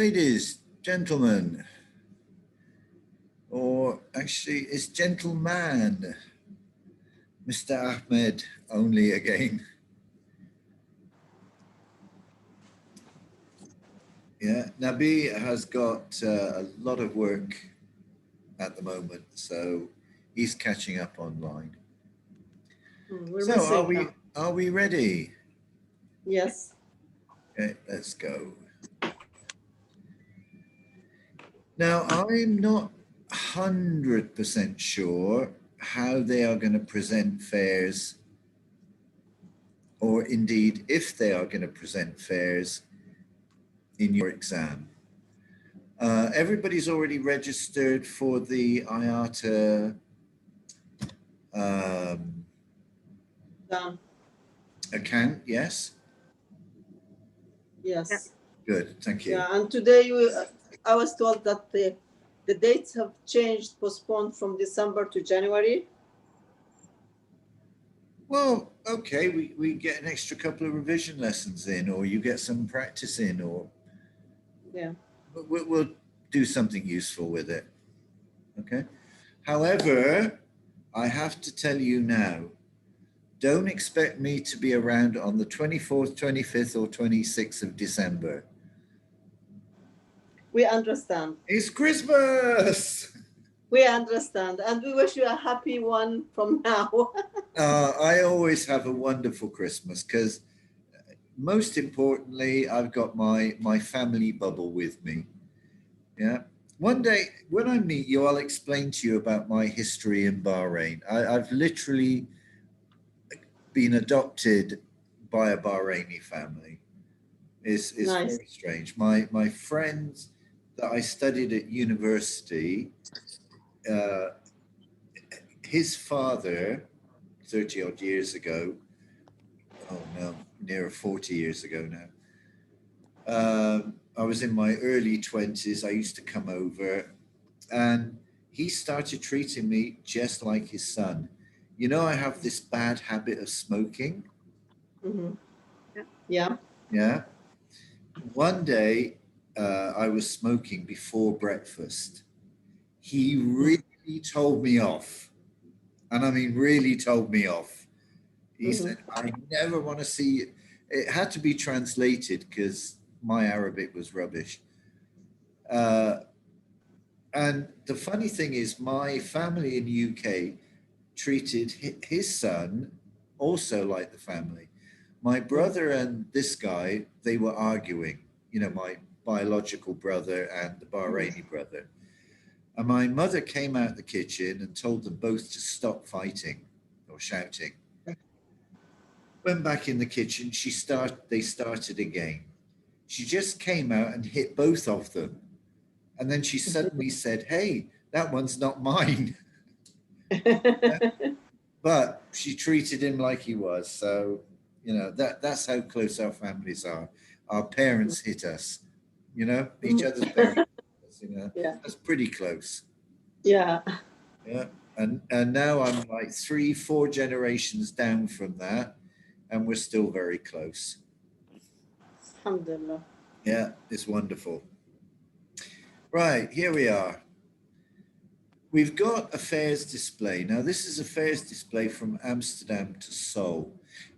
Ladies, gentlemen, or actually it's gentleman, Mr. Ahmed only again. Yeah, Nabi has got a lot of work at the moment, so he's catching up online. We're So are missing we him. are we ready? Yes. Okay, let's go. Now I'm not 100% sure how they are going to present fairs, or indeed if they are going to present fairs in your exam. Everybody's already registered for the IATA um, Done. account, yes? Yes. Good, thank you. Yeah. And today I was told that the dates have changed, postponed from December to January. Well, okay, we get an extra couple of revision lessons in, or you get some practice in, or Yeah. we'll do something useful with it, okay? However, I have to tell you now, don't expect me to be around on the 24th, 25th, or 26th of December. We understand. It's Christmas! We understand. And we wish you a happy one from now. I always have a wonderful Christmas because, most importantly, I've got my family bubble with me. Yeah. One day when I meet you, I'll explain to you about my history in Bahrain. I've literally been adopted by a Bahraini family. It's Nice. very strange. My friends that I studied at university, uh, his father, 30 odd years ago, oh no, near 40 years ago now. I was in my early 20s. I used to come over and he started treating me just like his son. You know, I have this bad habit of smoking. Mm-hmm. Yeah. Yeah. One day, I was smoking before breakfast. He really told me off. And I mean, really told me off. He Mm-hmm. said, I never want to see you. It had to be translated because my Arabic was rubbish. Uh, and the funny thing is, my family in the UK treated his son also like the family. My brother and this guy, they were arguing, you know, my biological brother and the Bahraini brother. And my mother came out the kitchen and told them both to stop fighting or shouting. Went back in the kitchen, they started again. She just came out and hit both of them. And then she suddenly said, "Hey, that one's not mine." But she treated him like he was. So, you know, that's how close our families are. Our parents hit us, you know, each other's parents, you know, Yeah. that's pretty close. Yeah. Yeah. And now I'm like 3, 4 generations down from that, and we're still very close. Alhamdulillah. Yeah, it's wonderful. Right, here we are. We've got a fairs display. Now, this is a fairs display from Amsterdam to Seoul.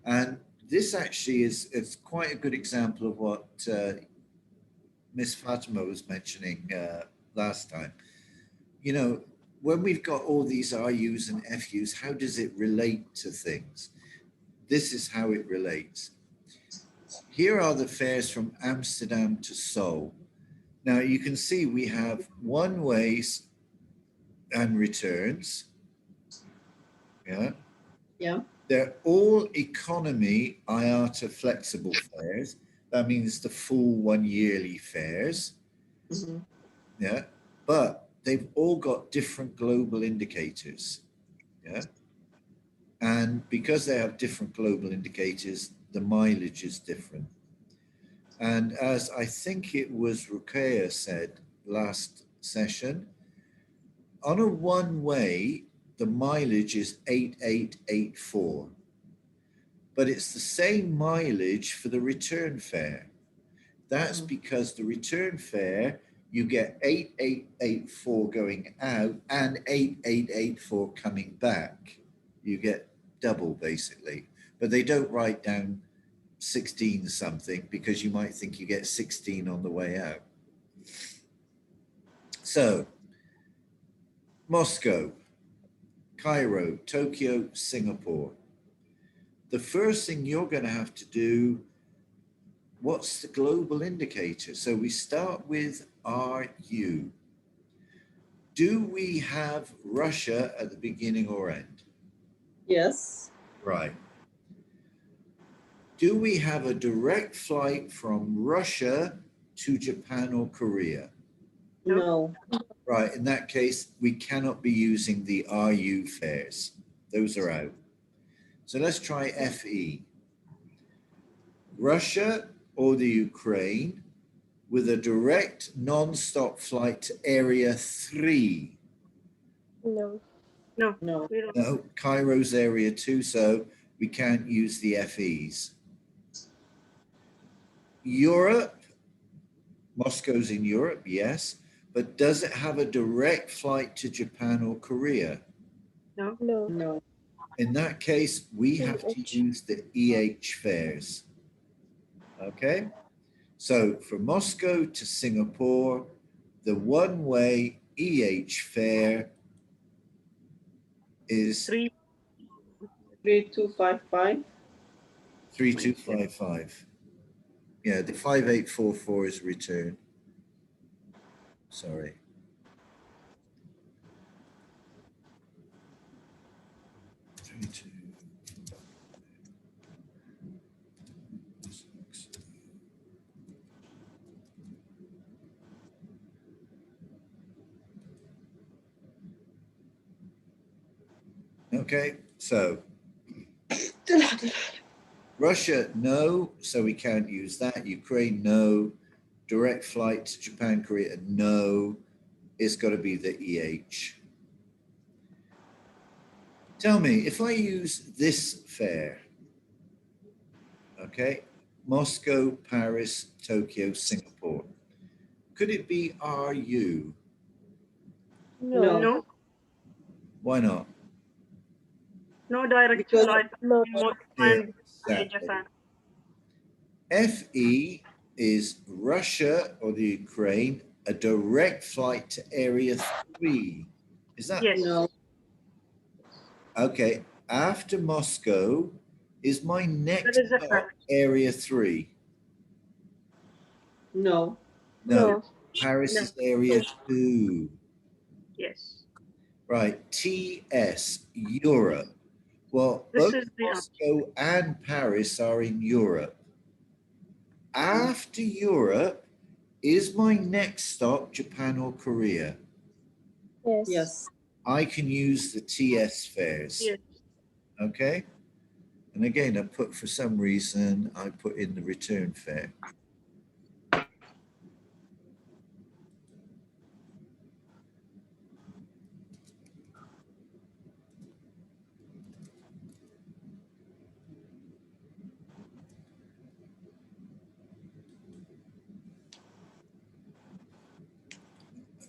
And this actually is it's quite a good example of what Miss Fatima was mentioning last time. You know, when we've got all these RUs and FUs, how does it relate to things? This is how it relates. Here are the fares from Amsterdam to Seoul. Now, you can see we have one ways and returns. Yeah. Yeah. They're all economy IATA flexible fares. That means the full 1 yearly fares. Mm-hmm. Yeah. But they've all got different global indicators. Yeah. And because they have different global indicators, the mileage is different. And as I think it was Ruqayya said last session, on a one way, the mileage is 8884. But it's the same mileage for the return fare. That's because the return fare, you get 8884 going out and 8884 coming back. You get double basically, but they don't write down 16 something because you might think you get 16 on the way out. So, Moscow, Cairo, Tokyo, Singapore. The first thing you're going to have to do, what's the global indicator? So we start with RU. Do we have Russia at the beginning or end? Yes. Right. Do we have a direct flight from Russia to Japan or Korea? No. Right. In that case, we cannot be using the RU fares. Those are out. So let's try FE. Russia or the Ukraine with a direct non-stop flight to Area 3. No. No. We don't. No, Cairo's Area 2, so we can't use the FEs. Europe, Moscow's in Europe, yes, but does it have a direct flight to Japan or Korea? No. No. No. In that case, we have to EH. use the EH fares. Okay? So from Moscow to Singapore, the one-way EH fare is 3255. 3255. Yeah, the 5844 is return. Sorry. Okay, so Russia, no, so we can't use that. Ukraine, no. Direct flight to Japan, Korea, no. It's got to be the EH. Tell me, if I use this fare, okay, Moscow, Paris, Tokyo, Singapore, could it be RU? No. No. Why not? No direct Because- flight No. in Moscow Yeah, and exactly. Japan. FE is Russia or the Ukraine, a direct flight to Area 3. Is that Yes. No. okay? After Moscow is my next That is a stop fact. Area 3. No. No, Paris No. is Area 2. Yes. Right, TS, Europe. Well, This both is the Moscow and Paris are in Europe. After Europe, is my next stop Japan or Korea? Yes. Yes. I can use the TS fares. Yes. Okay. And again, I put, for some reason, I put in the return fare.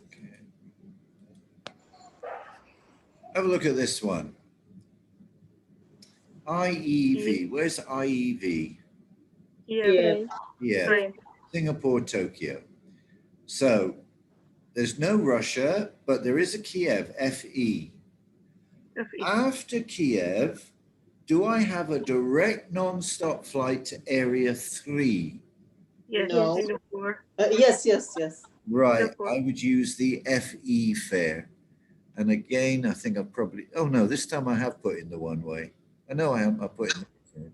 Okay. Have a look at this one. IEV. Where's IEV? Yeah. Yeah. Yeah, Train. Singapore, Tokyo. So there's no Russia, but there is a Kiev, FE. FE. After Kiev, do I have a direct non-stop flight to Area 3? Yes. No. Singapore. Yes. Yes. Yes. Right, Singapore. I would use the FE fare. And again, I think I probably, oh no, this time I have put in the one way. I know I am, I put in the return.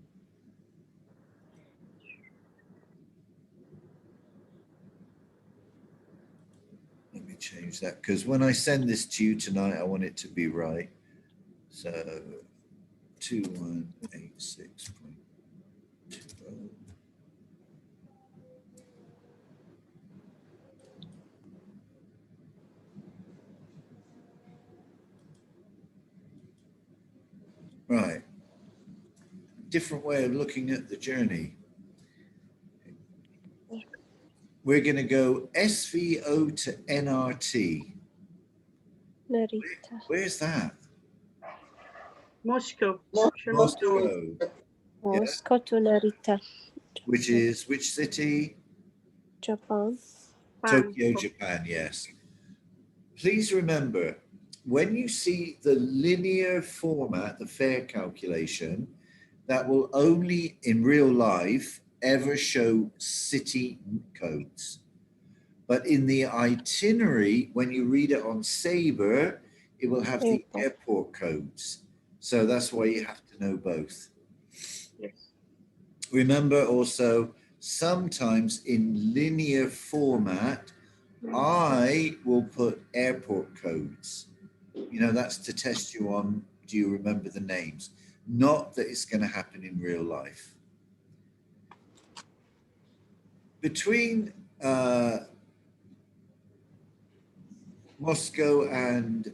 Let me change that, because when I send this to you tonight, I want it to be right. So 2186.20. Right. Different way of looking at the journey. we're going to go SVO to NRT. Narita. Where's that? Moscow. Moscow. Moscow to Narita. Which is which city? Japan. Tokyo, Japan, yes. Please remember, when you see the linear format, the fare calculation, that will only in real life ever show city codes. But in the itinerary, when you read it on Sabre, it will have the airport codes. So that's why you have to know both. Yes. Remember also, sometimes in linear format, I will put airport codes. You know, that's to test you on, do you remember the names? Not that it's going to happen in real life. Between Moscow and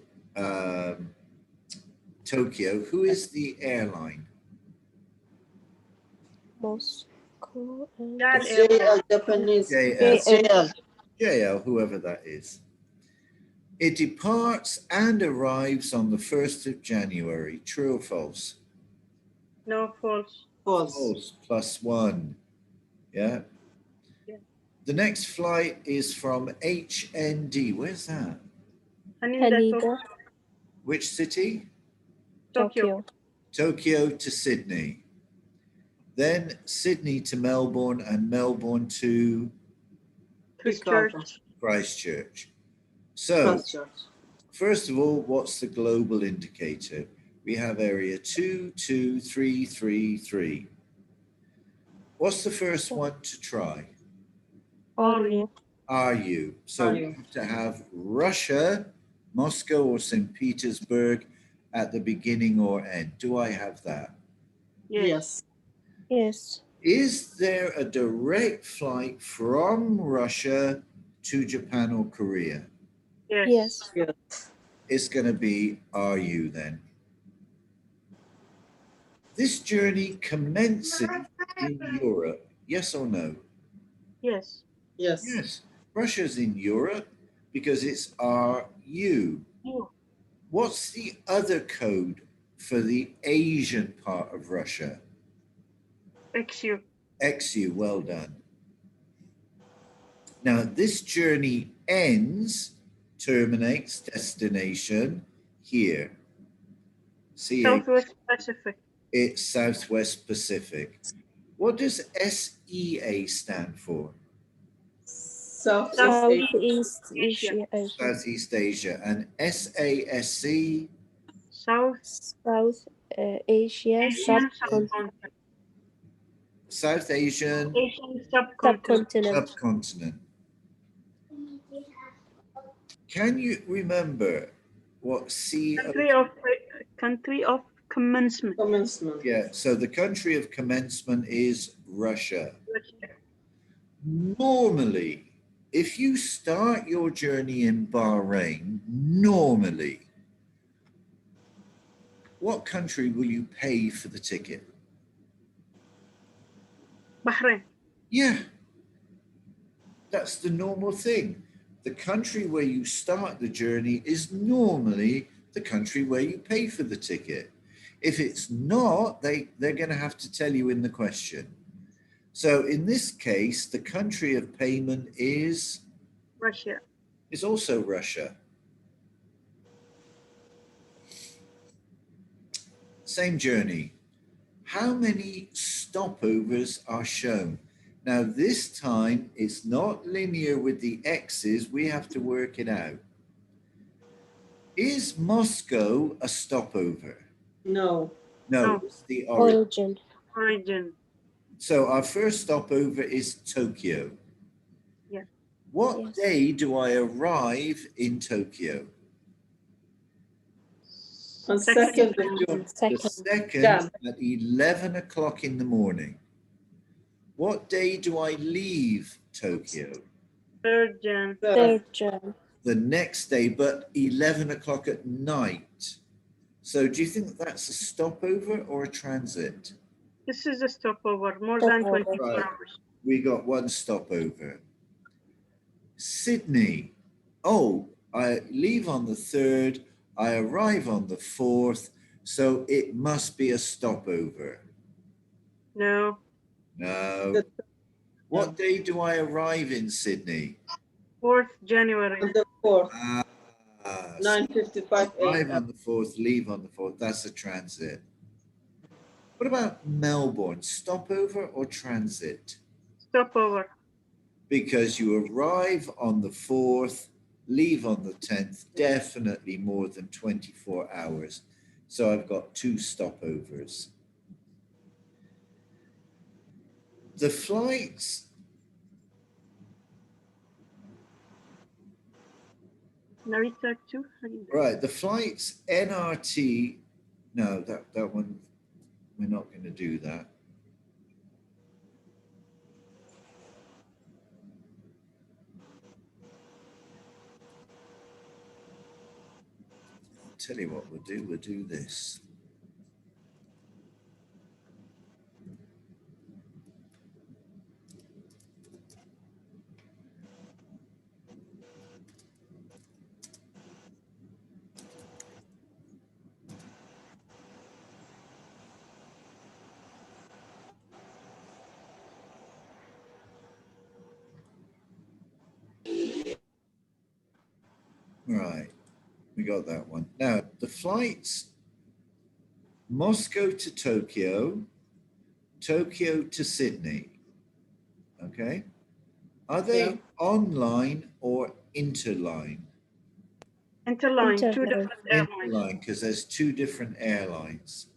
Tokyo, who is the airline? Moscow and Jan JL Japanese. JL. JL. JL, whoever that is. It departs and arrives on the 1st of January. True or false? No, false. False. False, +1. Yeah. Yeah. The next flight is from HND. Where's that? Haneda, Which city? Tokyo. Tokyo to Sydney. Then Sydney to Melbourne and Melbourne to Christchurch. Christchurch. So, first of all, what's the global indicator? We have area 2, 2, 3, 3, 3. What's the first one to try? Are RU. So we have to have Russia, Moscow or St. Petersburg at the beginning or end. Do I have that? Yes. Yes. Is there a direct flight from Russia to Japan or Korea? Yes. Yes. It's going to be RU then. This journey commences in Europe. Yes or no? Yes. Yes. Yes. Russia's in Europe because it's RU. Oh, What's the other code for the Asian part of Russia? XU. XU, well done. Now, this journey terminates, destination here. See, Southwest Pacific. it's Southwest Pacific. What does SEA stand for? Southeast Asia. Southeast Asia. And SASC? South Asia Asian subcontinent. subcontinent. South Asian Asian subcontinent. subcontinent. Can you remember what Country of commencement. Yeah, so the country of commencement is Russia. Normally, if you start your journey in Bahrain, normally, what country will you pay for the ticket? Bahrain. Yeah, that's the normal thing. The country where you start the journey is normally the country where you pay for the ticket. If it's not, they're going to have to tell you in the question. So in this case, the country of payment is Russia. Is also Russia. Same journey. How many stopovers are shown? Now this time it's not linear with the X's. We have to work it out. Is Moscow a stopover? No. No, it's the origin. Origin. So our first stopover is Tokyo. Yeah. What day do I arrive in Tokyo? On 2nd of June. The second at 11 o'clock in the morning. What day do I leave Tokyo? 3rd Jan. The next day, but 11 o'clock at night. So do you think that's a stopover or a transit? This is a stopover, more than 24 Right. hours. We got one stopover. Sydney. Oh, I leave on the 3rd, I arrive on the 4th, so it must be a stopover. No. No. The- What day do I arrive in Sydney? 4th January. On the 4th, Ah, 9:55 arrive a.m. on the 4th, leave on the 4th. That's a transit. What about Melbourne? Stopover or transit? Stopover. Because you arrive on the 4th, leave on the 10th, definitely more than 24 hours. So I've got 2 stopovers. The flights, Narita too. right, the flights NRT, no, that one, we're not going to do that. I'll tell you what we'll do this. Right, we got that one. Now, the flights, Moscow to Tokyo, Tokyo to Sydney, okay? Are they Yeah. online or interline? Interline. 2 Interline. different airlines. Interline, because there's 2 different airlines.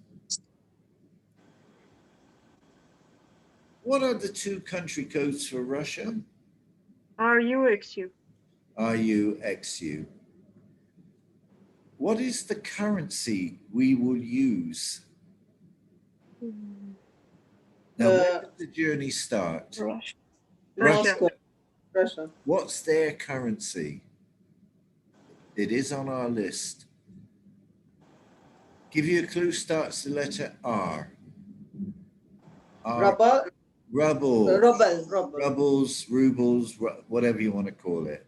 What are the 2 country codes for Russia? RUXU. RUXU. What is the currency we will use? Mm, Now, where does the journey start? Russia. Russia. Moscow, Russia. What's their currency? It is on our list. Give you a clue, starts the letter R. Ruble, Ruble. ruble. Rubles, rubles, whatever you want to call it.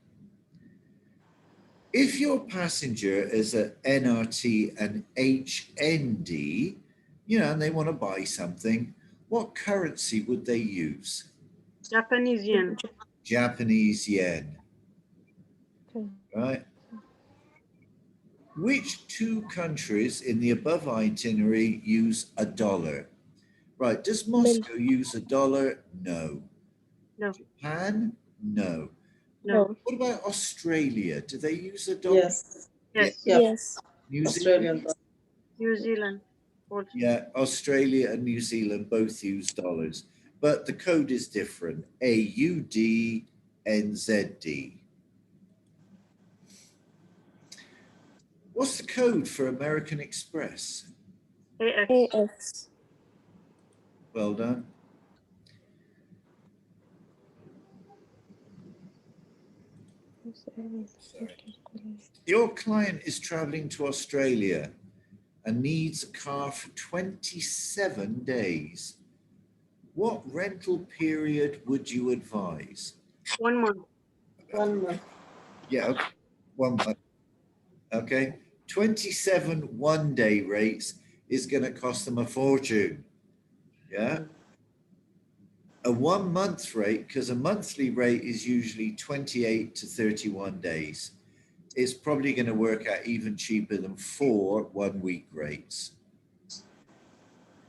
If your passenger is at NRT and HND, and they want to buy something, what currency would they use? Japanese yen. Japanese yen, Okay. right? Which 2 countries in the above itinerary use a dollar? Right, does Moscow use a dollar? No. No. Japan? No. No. What about Australia? Do they use a dollar? Yes. Yes. Yeah. Yes. New Zealand? Australian dollar. New Zealand. Also. Yeah, Australia and New Zealand both use dollars, but the code is different. AUDNZD. What's the code for American Express? AX. AX. Well done. Your client is traveling to Australia and needs a car for 27 days. What rental period would you advise? 1 month. 1 month. Yeah, okay. 1 month. Okay. 27 one-day rates is going to cost them a fortune. Yeah. A 1 month rate, because a monthly rate is usually 28 to 31 days, is probably going to work out even cheaper than 4 1-week rates.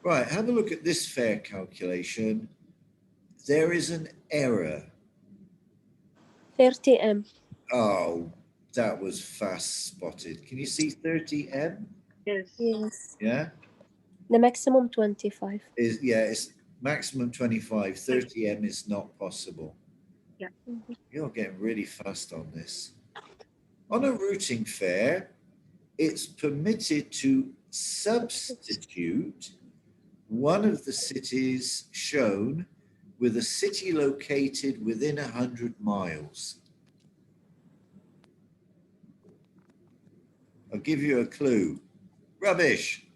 Right, have a look at this fare calculation. There is an error. 30M. Oh, that was fast spotted. Can you see 30M? Yes. Yes. Yeah. The maximum 25. It's maximum 25. 30M is not possible. Yeah. You're getting really fast on this. On a routing fare, it's permitted to substitute one of the cities shown with a city located within 100 miles. I'll give you a clue. Rubbish.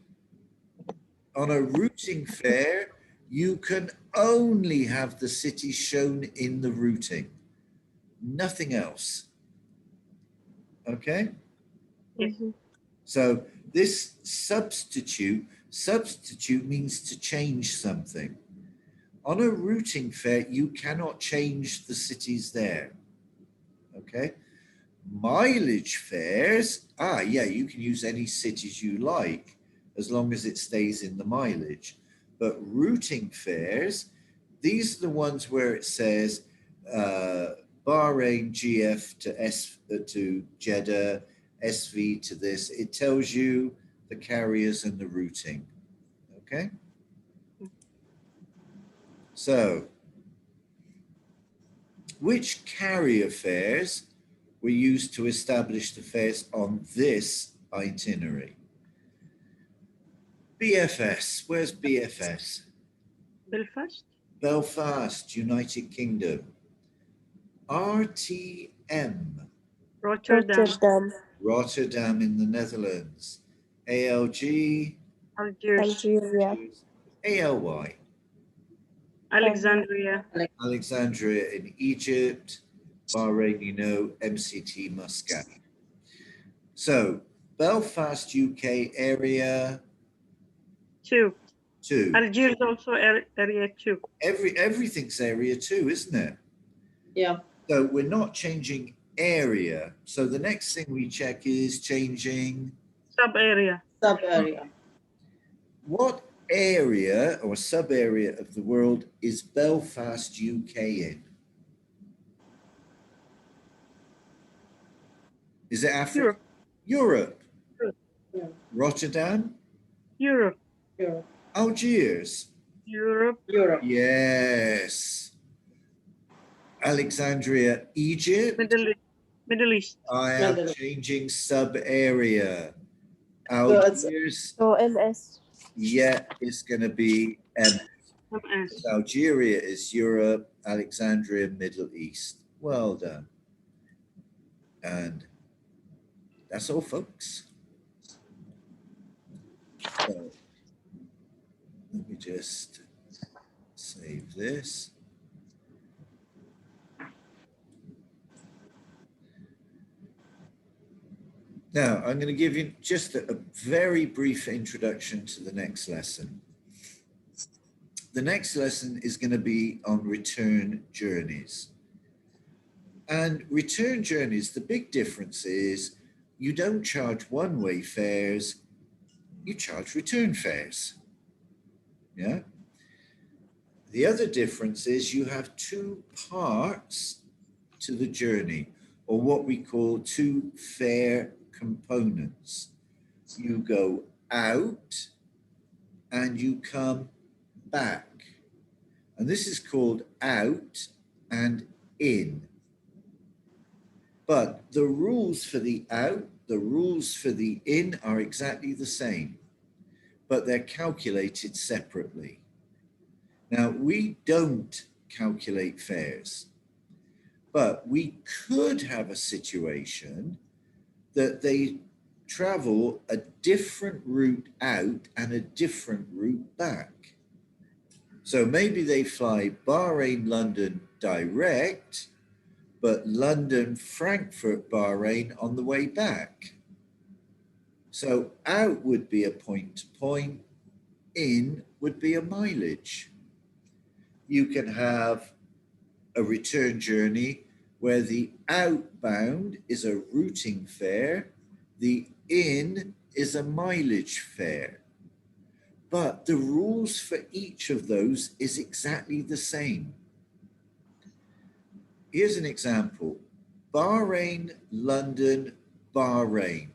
On a routing fare, you can only have the city shown in the routing. nothing else. Okay? Yes. Mhm. So this substitute means to change something. On a routing fare, you cannot change the cities there. Okay? Mileage fares, yeah, you can use any cities you like as long as it stays in the mileage. But routing fares, these are the ones where it says Bahrain GF to Jeddah, SV to this. It tells you the carriers and the routing. Okay? So, which carrier fares were used to establish the fares on this itinerary? BFS, where's BFS? Belfast. Belfast, United Kingdom. RTM, Rotterdam. Rotterdam, Rotterdam in the Netherlands. ALG, Algiers. Algeria, ALY, Alexandria. Alexandria in Egypt. Bahrain, you know, MCT Muscat. So, Belfast, UK area 2. 2. Algiers also area 2. Everything's area 2, isn't it? Yeah. So we're not changing area. So the next thing we check is changing Sub-area. Sub-area. what area or sub-area of the world is Belfast, UK in? Is it Africa? Europe. Europe. Yeah. Rotterdam? Europe. Europe. Algiers? Europe. Europe. Yes. Alexandria, Egypt? Middle East. I am Middle East. changing sub-area. So it's Algiers, OMS, yeah, it's going to be M. MS. Algeria is Europe, Alexandria, Middle East. Well done. And that's all, folks. So, let me just save this. Now, I'm going to give you just a very brief introduction to the next lesson. The next lesson is going to be on return journeys. And return journeys, the big difference is you don't charge one-way fares, you charge return fares. Yeah. The other difference is you have two parts to the journey, or what we call two fare components. You go out and you come back. And this is called out and in. But the rules for the out, the rules for the in are exactly the same, but they're calculated separately. Now, we don't calculate fares, but we could have a situation that they travel a different route out and a different route back. So maybe they fly Bahrain, London direct, but London, Frankfurt, Bahrain on the way back. So out would be a point to point, in would be a mileage. You can have a return journey where the outbound is a routing fare, the in is a mileage fare. But the rules for each of those is exactly the same. Here's an example. Bahrain, London, Bahrain.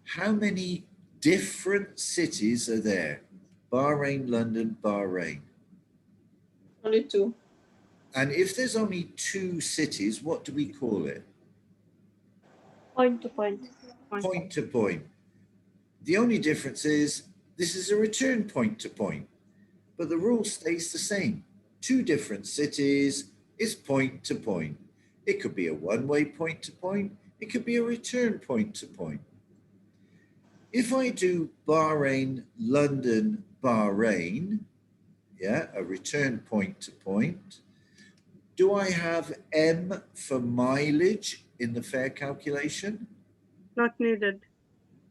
How many different cities are there? Bahrain, London, Bahrain. only 2. And if there's only 2 cities, what do we call it? point to point. Point to point. The only difference is this is a return point to point, but the rule stays the same. 2 different cities is point to point. It could be a one-way point to point. It could be a return point to point. If I do Bahrain, London, Bahrain, yeah, a return point to point, Do I have M for mileage in the fare calculation? Not needed.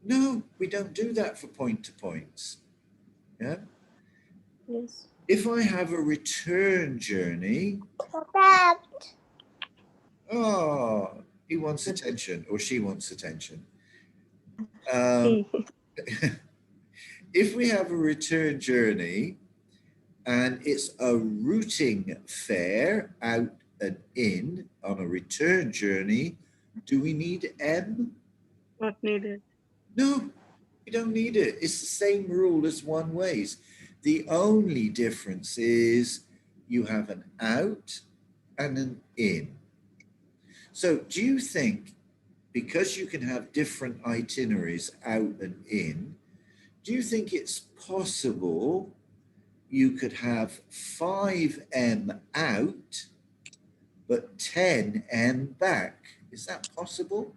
No, we don't do that for point-to-points. Yeah. Yes. If I have a return journey, oh, he wants attention or she wants attention. E. If we have a return journey and it's a routing fare out and in on a return journey, do we need M? Not needed. No, we don't need it. It's the same rule as one ways. The only difference is you have an out and an in. So do you think, because you can have different itineraries out and in, do you think it's possible you could have 5M out, but 10M back? Is that possible?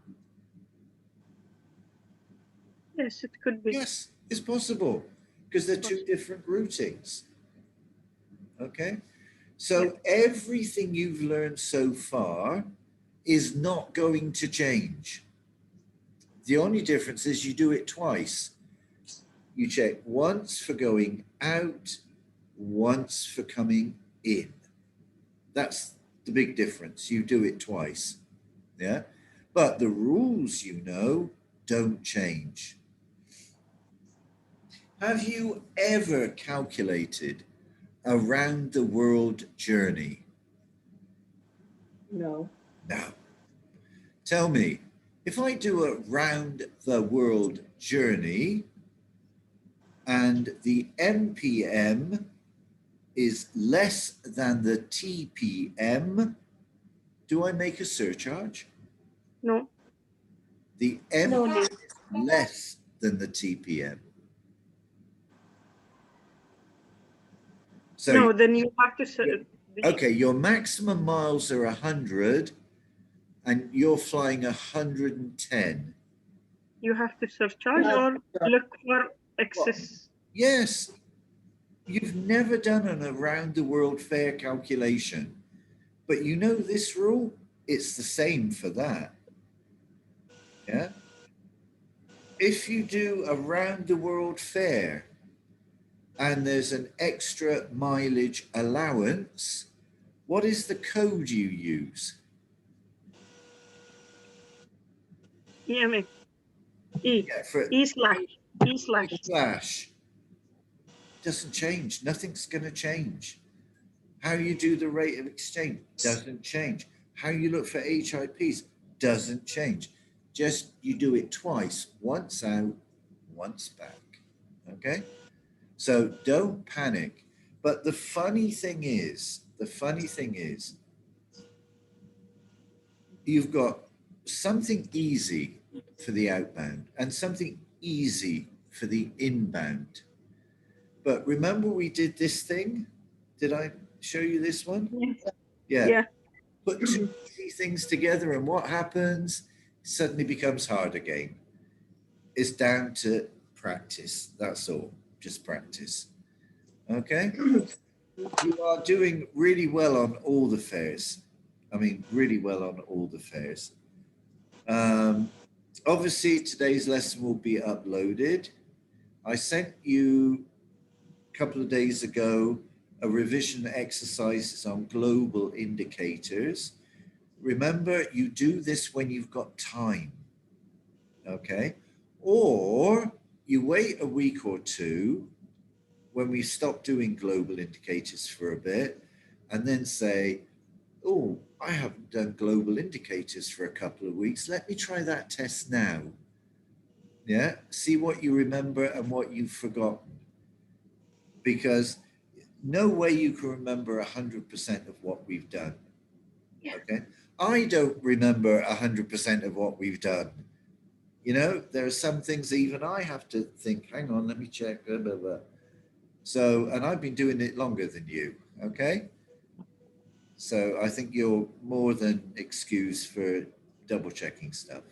Yes, it could be. Yes, it's possible because they're two different routings. Okay, so everything you've learned so far is not going to change. The only difference is you do it twice. You check once for going out, once for coming in. That's the big difference. You do it twice. Yeah, but the rules, you know, don't change. Have you ever calculated a round the world journey? No. No. Tell me, if I do a round the world journey and the MPM is less than the TPM, do I make a surcharge? No. The No M need. less than the TPM. So No, then you have to okay, your maximum miles are 100 and you're flying 110. you have to surcharge or look for excess. Yes, you've never done an around the world fare calculation, but you know this rule, it's the same for that. Yeah. If you do a round the world fare and there's an extra mileage allowance, what is the code you use? EMA. E. Yeah, for E slash. E slash. slash. Doesn't change. Nothing's going to change. How you do the rate of exchange doesn't change. How you look for HIPs doesn't change. Just you do it twice, once out, once back. Okay? So don't panic. But the funny thing is, you've got something easy for the outbound and something easy for the inbound. But remember we did this thing? Did I show you this one? Yeah. Put two easy things together and what happens? Suddenly becomes hard again. It's down to practice. That's all. Just practice. Okay? You are doing really well on all the fares. I mean, really well on all the fares. Obviously, today's lesson will be uploaded. I sent you a couple of days ago a revision exercises on global indicators. Remember, you do this when you've got time, okay? Or you wait a week or two when we stop doing global indicators for a bit and then say, oh, I haven't done global indicators for a couple of weeks. Let me try that test now. Yeah, see what you remember and what you've forgotten. Because no way you can remember 100% of what we've done. Okay, I don't remember 100% of what we've done. You know, there are some things even I have to think, hang on, let me check. Blah, blah, blah. So, and I've been doing it longer than you, okay? So I think you're more than excused for double checking stuff.